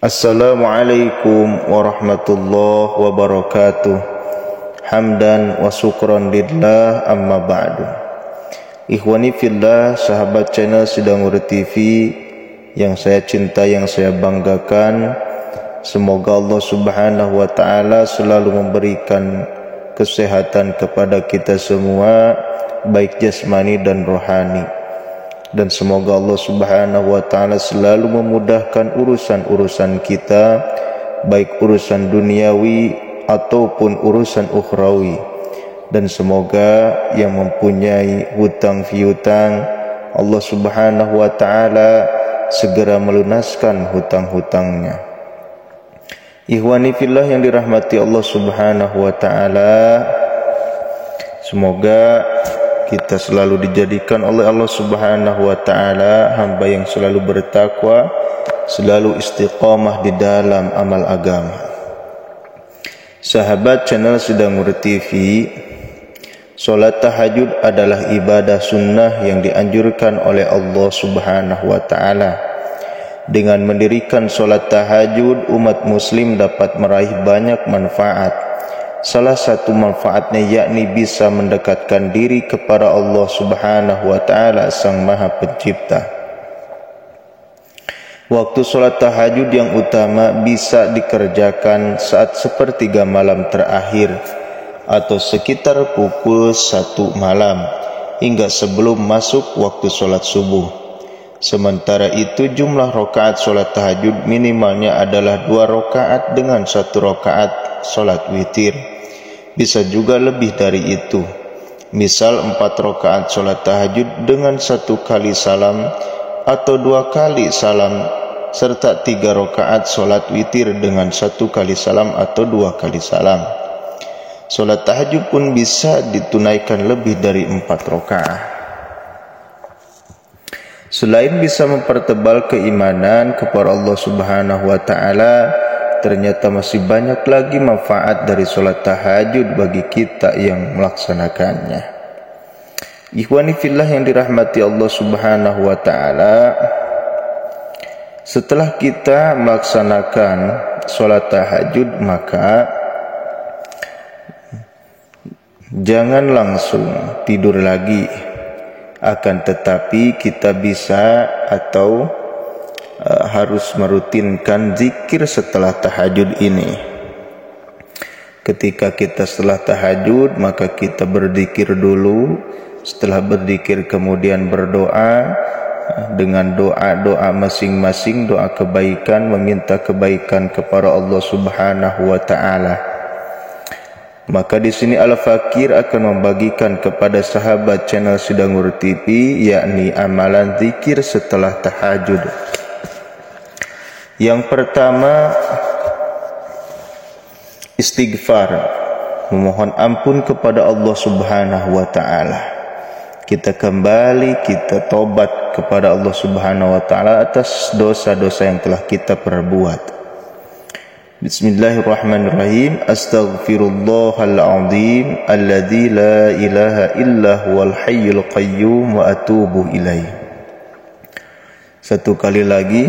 Assalamualaikum warahmatullahi wabarakatuh. Hamdan wa syukran lillah, amma ba'du. Ikhwani fillah, sahabat channel Sidangur TV yang saya cinta, yang saya banggakan, semoga Allah subhanahu wa ta'ala selalu memberikan kesehatan kepada kita semua, baik jasmani dan rohani. Dan semoga Allah subhanahu wa ta'ala selalu memudahkan urusan-urusan kita, baik urusan duniawi ataupun urusan ukhrawi. Dan semoga yang mempunyai hutang piutang, Allah subhanahu wa ta'ala segera melunaskan hutang-hutangnya. Ikhwani fillah yang dirahmati Allah subhanahu wa ta'ala, semoga kita selalu dijadikan oleh Allah subhanahu wa ta'ala hamba yang selalu bertakwa, selalu istiqamah di dalam amal agama. Sahabat channel Sidangur TV, solat tahajud adalah ibadah sunnah yang dianjurkan oleh Allah subhanahu wa ta'ala. Dengan mendirikan solat tahajud, umat muslim dapat meraih banyak manfaat. Salah satu manfaatnya yakni bisa mendekatkan diri kepada Allah subhanahu wa ta'ala, Sang Maha Pencipta. Waktu solat tahajud yang utama bisa dikerjakan saat sepertiga malam terakhir atau sekitar pukul 1 malam hingga sebelum masuk waktu solat subuh. Sementara itu jumlah rakaat solat tahajud minimalnya adalah 2 rakaat dengan 1 rakaat solat witir. Bisa juga lebih dari itu. Misal 4 rakaat solat tahajud dengan 1 kali salam atau 2 kali salam, serta 3 rakaat solat witir dengan 1 kali salam atau 2 kali salam. Solat tahajud pun bisa ditunaikan lebih dari 4 rakaat. Selain bisa mempertebal keimanan kepada Allah subhanahu wa ta'ala, ternyata masih banyak lagi manfaat dari solat tahajud bagi kita yang melaksanakannya. Ikhwani fillah yang dirahmati Allah subhanahu wa ta'ala, setelah kita melaksanakan solat tahajud, maka jangan langsung tidur lagi. Akan tetapi kita bisa atau harus merutinkan zikir setelah tahajud ini. Ketika kita setelah tahajud, maka kita berzikir dulu. Setelah berzikir kemudian berdoa dengan doa-doa masing-masing, doa kebaikan, meminta kebaikan kepada Allah subhanahu wa ta'ala. Maka di sini Al-Fakir akan membagikan kepada sahabat channel Sidangur TV, yakni amalan zikir setelah tahajud. Yang pertama, istighfar, memohon ampun kepada Allah subhanahu wa ta'ala. Kita kembali, kita tobat kepada Allah subhanahu wa ta'ala atas dosa-dosa yang telah kita perbuat. Bismillahirrahmanirrahim. Astaghfirullahal azim alladzi la ilaha illa huwal hayyul qayyum wa atubu ilaih. Satu kali lagi.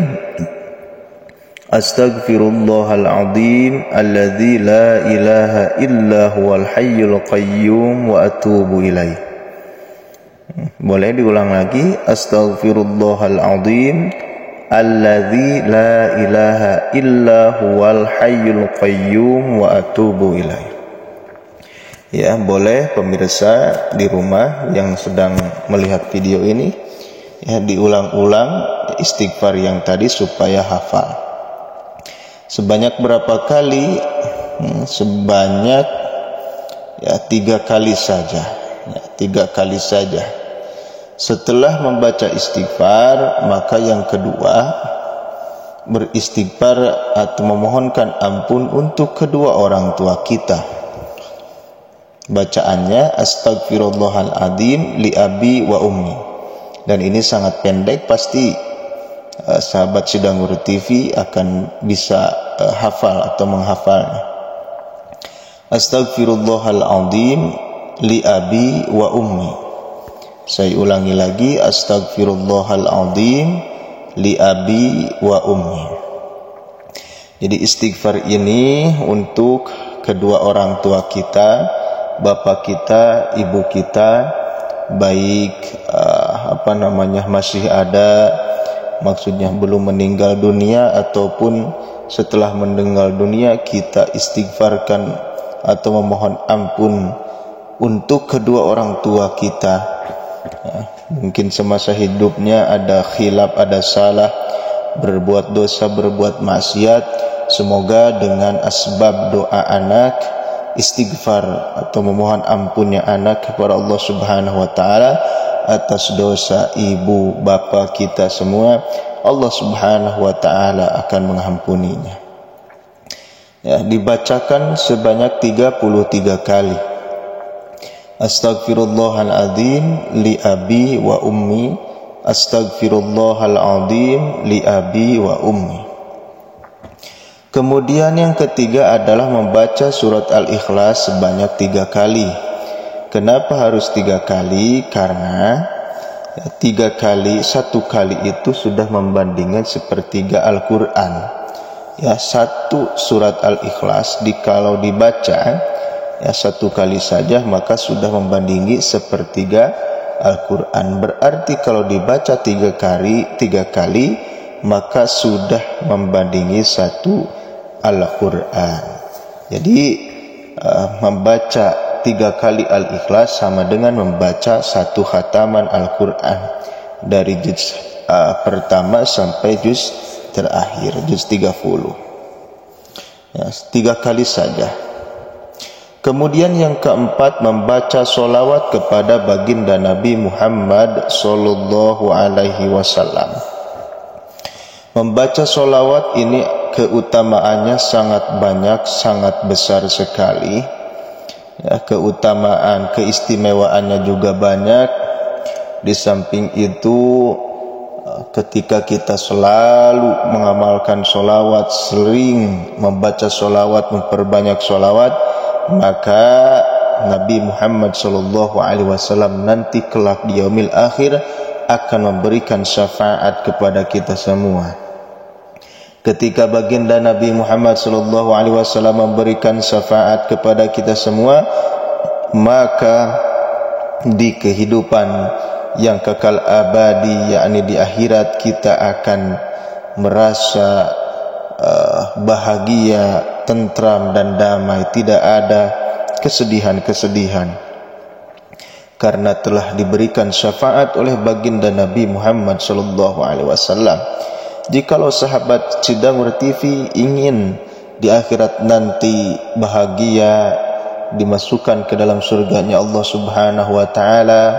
Astaghfirullahal azim alladzi la ilaha illa huwal hayyul qayyum wa atubu ilaih. Boleh diulang lagi. Astaghfirullahal azim alladzi la ilaha illa huwal hayyul qayyum wa atubu ilaih. Ya, boleh pemirsa di rumah yang sedang melihat video ini, ya, diulang-ulang istighfar yang tadi supaya hafal. Sebanyak berapa kali? Sebanyak 3 kali saja. 3 kali saja. Setelah membaca istighfar, maka yang kedua, beristighfar atau memohonkan ampun untuk kedua orang tua kita. Bacaannya Astaghfirullahal azim li abi wa ummi. Dan ini sangat pendek, pasti sahabat Sidangur TV akan bisa hafal atau menghafalnya. Astaghfirullahal azim li abi wa ummi. Saya ulangi lagi, astaghfirullahal azim li abi wa ummi. Jadi istighfar ini untuk kedua orang tua kita, bapak kita, ibu kita, baik masih ada, maksudnya belum meninggal dunia ataupun setelah meninggal dunia, kita istighfarkan atau memohon ampun untuk kedua orang tua kita. Mungkin semasa hidupnya ada khilaf, ada salah, berbuat dosa, berbuat maksiat. Semoga dengan asbab doa anak, istighfar atau memohon ampunnya anak kepada Allah Subhanahu wa taala atas dosa ibu bapa kita semua, Allah Subhanahu wa taala akan mengampuninya. Dibacakan sebanyak 33 kali. Astaghfirullahaladzim li abi wa ummi, astaghfirullahaladzim li abi wa ummi. Kemudian yang ketiga adalah membaca surat Al-Ikhlas sebanyak 3 kali. Kenapa harus 3 kali? Karena 3 kali, 1 kali itu sudah membandingkan sepertiga Al-Quran. Satu surat Al-Ikhlas kalau dibaca 1 kali saja maka sudah membandingi sepertiga Al-Quran. Berarti kalau dibaca 3 kali maka sudah membandingi 1 Al-Quran. Jadi membaca 3 kali Al-Ikhlas sama dengan membaca 1 khataman Al-Quran dari juz pertama sampai juz terakhir, juz 30. 3 kali saja. Kemudian yang keempat, membaca solawat kepada baginda Nabi Muhammad sallallahu alaihi wasallam. Membaca solawat ini keutamaannya sangat banyak, sangat besar sekali. Keutamaan, keistimewaannya juga banyak. Di samping itu, ketika kita selalu mengamalkan solawat, sering membaca solawat, memperbanyak solawat, maka Nabi Muhammad SAW nanti kelak di yaumil akhir akan memberikan syafaat kepada kita semua. Ketika baginda Nabi Muhammad SAW memberikan syafaat kepada kita semua, maka di kehidupan yang kekal abadi, yakni di akhirat, kita akan merasa bahagia, tentram dan damai, tidak ada kesedihan-kesedihan, karena telah diberikan syafaat oleh baginda Nabi Muhammad SAW. Jikalau sahabat Cidangor TV ingin di akhirat nanti bahagia, dimasukkan ke dalam surganya Allah Subhanahu wa taala,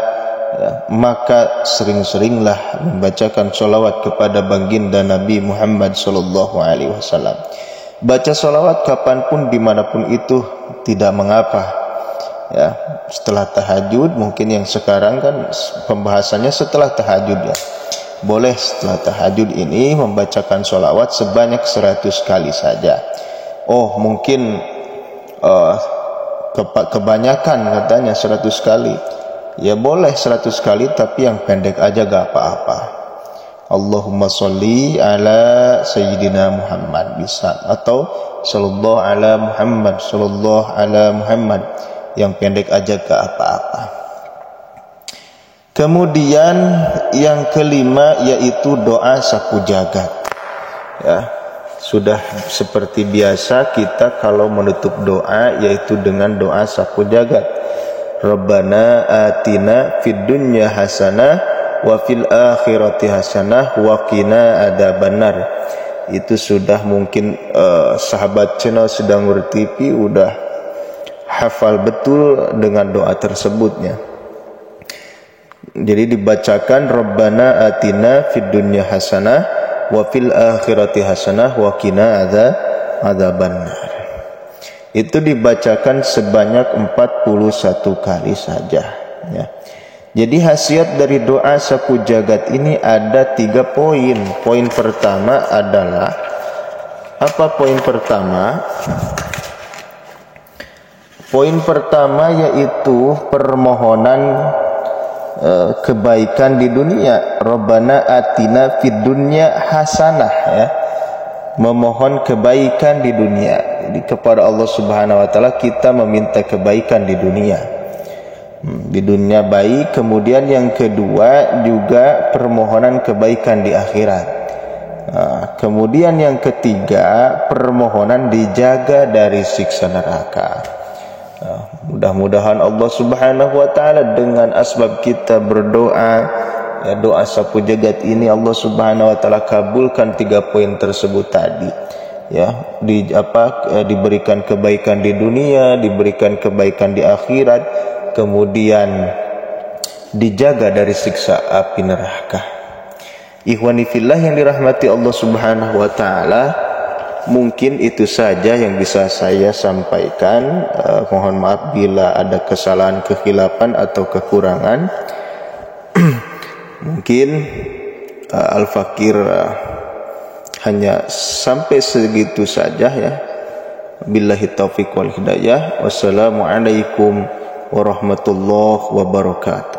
maka sering-seringlah membacakan sholawat kepada baginda Nabi Muhammad SAW. Baca sholawat kapanpun, dimanapun itu tidak mengapa. Setelah tahajud, mungkin yang sekarang kan pembahasannya setelah tahajud ya. Boleh setelah tahajud ini membacakan sholawat sebanyak 100 kali saja. Mungkin kebanyakan katanya 100 kali. Ya boleh 100 kali, tapi yang pendek aja gak apa-apa. Allahumma sholli ala Sayyidina Muhammad bisa, atau sallallahu ala Muhammad, sallallahu ala Muhammad, yang pendek aja gak apa-apa. Kemudian yang kelima yaitu doa sapu jagat. Sudah seperti biasa kita kalau menutup doa yaitu dengan doa sapu jagat. Rabbana atina fid dunya hasanah wa fil akhirati hasanah wa qina adzabannar. Itu sudah mungkin sahabat channel Cidangor TV udah hafal betul dengan doa tersebutnya. Jadi dibacakan Rabbana atina fid dunya hasanah wa fil akhirati hasanah wa qina adzabannar. Itu dibacakan sebanyak 41 kali saja ya. Jadi khasiat dari doa sapu jagat ini ada 3 poin. Poin pertama adalah apa? Poin pertama yaitu permohonan kebaikan di dunia. Rabbana atina fid dunya hasanah ya. memohon kebaikan di dunia. Jadi kepada Allah Subhanahu wa taala kita meminta kebaikan di dunia. Di dunia baik, kemudian yang kedua juga permohonan kebaikan di akhirat. Kemudian yang ketiga permohonan dijaga dari siksa neraka. Mudah-mudahan Allah Subhanahu wa taala dengan asbab kita berdoa, ya, doa sapu jagat ini Allah Subhanahu wa taala kabulkan 3 poin tersebut tadi. Ya, diberikan kebaikan di dunia, diberikan kebaikan di akhirat, kemudian dijaga dari siksa api neraka. Ikhwani fillah yang dirahmati Allah Subhanahu wa taala, mungkin itu saja yang bisa saya sampaikan. Mohon maaf bila ada kesalahan, kekhilafan atau kekurangan. Mungkin Al-Fakir hanya sampai segitu saja ya. Billahi taufiq wal hidayah. Wassalamualaikum warahmatullahi wabarakatuh.